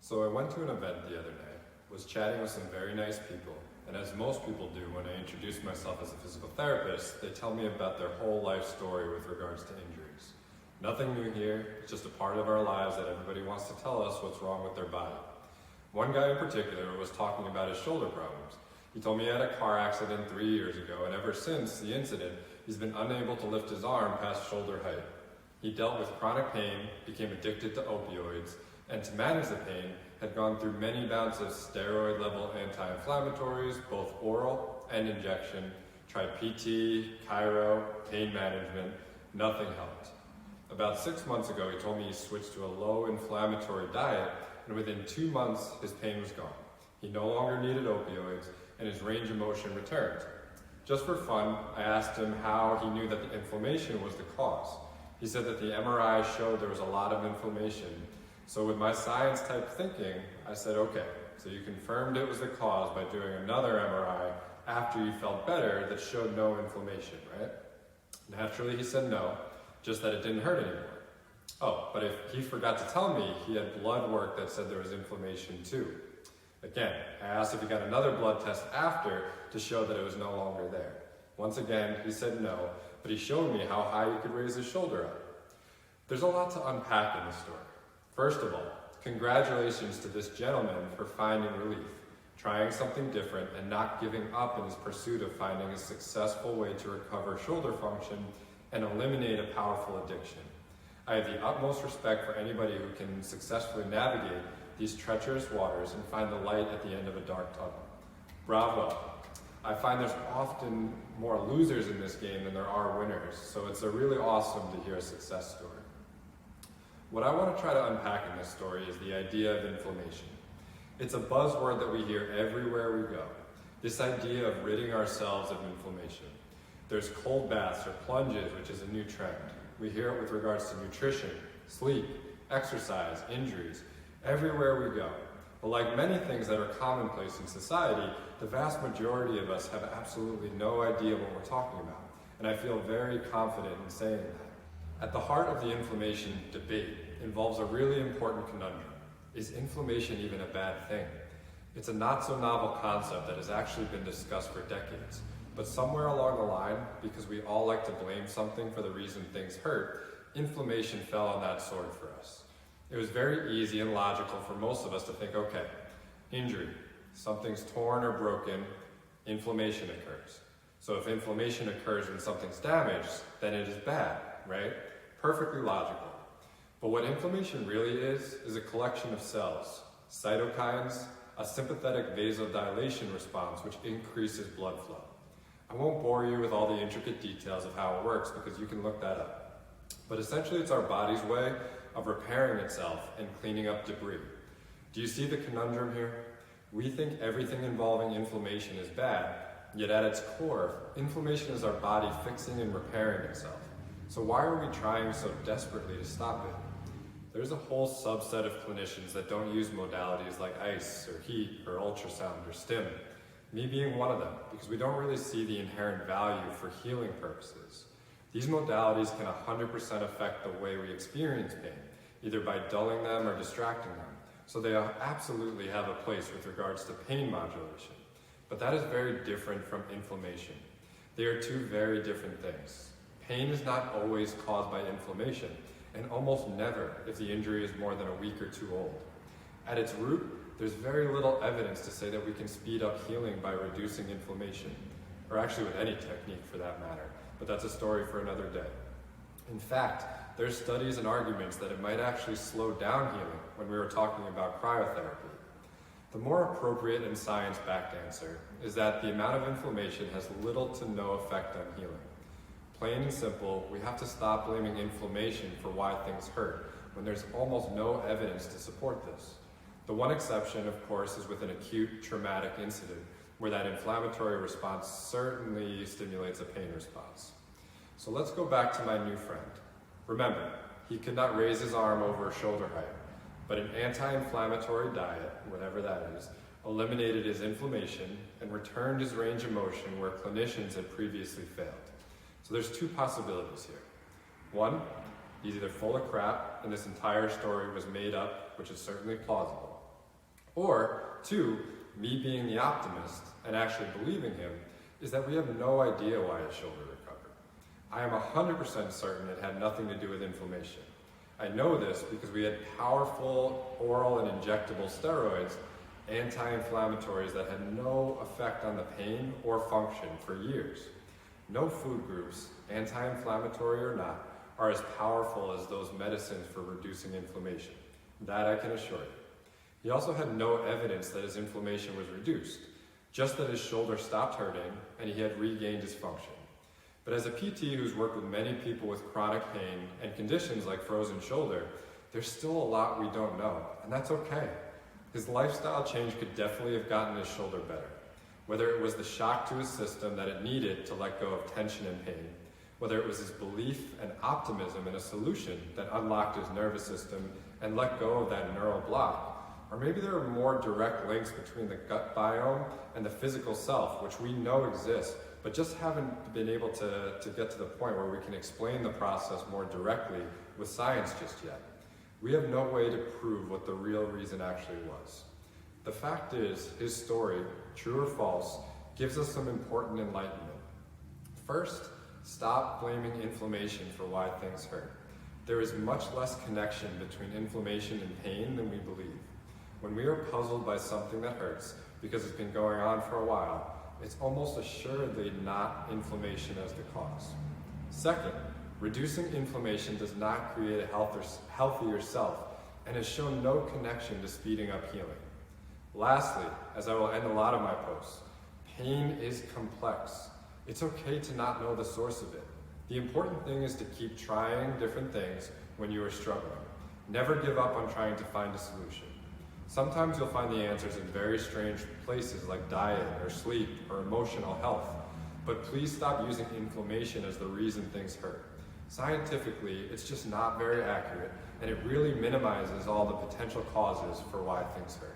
So I went to an event the other day, was chatting with some very nice people, and as most people do when I introduce myself as a physical therapist, they tell me about their whole life story with regards to injuries. Nothing new here, it's just a part of our lives that everybody wants to tell us what's wrong with their body. One guy in particular was talking about his shoulder problems. He told me he had a car accident 3 years ago, and ever since the incident, he's been unable to lift his arm past shoulder height. He dealt with chronic pain, became addicted to opioids, and to manage the pain, had gone through many bouts of steroid-level anti-inflammatories, both oral and injection, tried PT, chiro, pain management, nothing helped. About 6 months ago, he told me he switched to a low-inflammatory diet, and within 2 months, his pain was gone. He no longer needed opioids, and his range of motion returned. Just for fun, I asked him how he knew that the inflammation was the cause. He said that the MRI showed there was a lot of inflammation. So with my science-type thinking, I said, okay, so you confirmed it was the cause by doing another MRI after you felt better that showed no inflammation, right? Naturally, he said no, just that it didn't hurt anymore. Oh, but if he forgot to tell me, he had blood work that said there was inflammation too. Again, I asked if he got another blood test after to show that it was no longer there. Once again, he said no, but he showed me how high he could raise his shoulder up. There's a lot to unpack in this story. First of all, congratulations to this gentleman for finding relief, trying something different and not giving up in his pursuit of finding a successful way to recover shoulder function and eliminate a powerful addiction. I have the utmost respect for anybody who can successfully navigate these treacherous waters and find the light at the end of a dark tunnel. Bravo. I find there's often more losers in this game than there are winners, so it's really awesome to hear a success story. What I want to try to unpack in this story is the idea of inflammation. It's a buzzword that we hear everywhere we go. This idea of ridding ourselves of inflammation. There's cold baths or plunges, which is a new trend. We hear it with regards to nutrition, sleep, exercise, injuries, everywhere we go. But like many things that are commonplace in society, the vast majority of us have absolutely no idea what we're talking about. And I feel very confident in saying that. At the heart of the inflammation debate involves a really important conundrum. Is inflammation even a bad thing? It's a not so novel concept that has actually been discussed for decades. But somewhere along the line, because we all like to blame something for the reason things hurt, inflammation fell on that sword for us. It was very easy and logical for most of us to think, okay, injury, something's torn or broken, inflammation occurs. So if inflammation occurs when something's damaged, then it is bad, right? Perfectly logical. But what inflammation really is a collection of cells, cytokines, a sympathetic vasodilation response which increases blood flow. I won't bore you with all the intricate details of how it works because you can look that up. But essentially it's our body's way of repairing itself and cleaning up debris. Do you see the conundrum here? We think everything involving inflammation is bad, yet at its core, inflammation is our body fixing and repairing itself. So why are we trying so desperately to stop it? There's a whole subset of clinicians that don't use modalities like ice or heat or ultrasound or stim. Me being one of them, because we don't really see the inherent value for healing purposes. These modalities can 100% affect the way we experience pain, either by dulling them or distracting them. So they absolutely have a place with regards to pain modulation. But that is very different from inflammation. They are two very different things. Pain is not always caused by inflammation, and almost never if the injury is more than a week or two old. At its root, there's very little evidence to say that we can speed up healing by reducing inflammation, or actually with any technique for that matter, but that's a story for another day. In fact, there's studies and arguments that it might actually slow down healing when we were talking about cryotherapy. The more appropriate and science-backed answer is that the amount of inflammation has little to no effect on healing. Plain and simple, we have to stop blaming inflammation for why things hurt when there's almost no evidence to support this. The one exception, of course, is with an acute traumatic incident where that inflammatory response certainly stimulates a pain response. So let's go back to my new friend. Remember, he could not raise his arm over shoulder height, but an anti-inflammatory diet, whatever that is, eliminated his inflammation and returned his range of motion where clinicians had previously failed. So there's two possibilities here. One, he's either full of crap and this entire story was made up, which is certainly plausible. Or two, me being the optimist and actually believing him, is that we have no idea why his shoulder recovered. I am 100% certain it had nothing to do with inflammation. I know this because we had powerful oral and injectable steroids, anti-inflammatories that had no effect on the pain or function for years. No food groups, anti-inflammatory or not, are as powerful as those medicines for reducing inflammation. That I can assure you. He also had no evidence that his inflammation was reduced, just that his shoulder stopped hurting and he had regained his function. But as a PT who's worked with many people with chronic pain and conditions like frozen shoulder, there's still a lot we don't know, and that's okay. His lifestyle change could definitely have gotten his shoulder better. Whether it was the shock to his system that it needed to let go of tension and pain, whether it was his belief and optimism in a solution that unlocked his nervous system and let go of that neural block, or maybe there are more direct links between the gut biome and the physical self, which we know exists, but just haven't been able to get to the point where we can explain the process more directly with science just yet. We have no way to prove what the real reason actually was. The fact is, his story, true or false, gives us some important enlightenment. First, stop blaming inflammation for why things hurt. There is much less connection between inflammation and pain than we believe. When we are puzzled by something that hurts because it's been going on for a while, it's almost assuredly not inflammation as the cause. Second, reducing inflammation does not create a healthier self and has shown no connection to speeding up healing. Lastly, as I will end a lot of my posts, pain is complex. It's okay to not know the source of it. The important thing is to keep trying different things when you are struggling. Never give up on trying to find a solution. Sometimes you'll find the answers in very strange places like diet or sleep or emotional health, but please stop using inflammation as the reason things hurt. Scientifically, it's just not very accurate, and it really minimizes all the potential causes for why things hurt.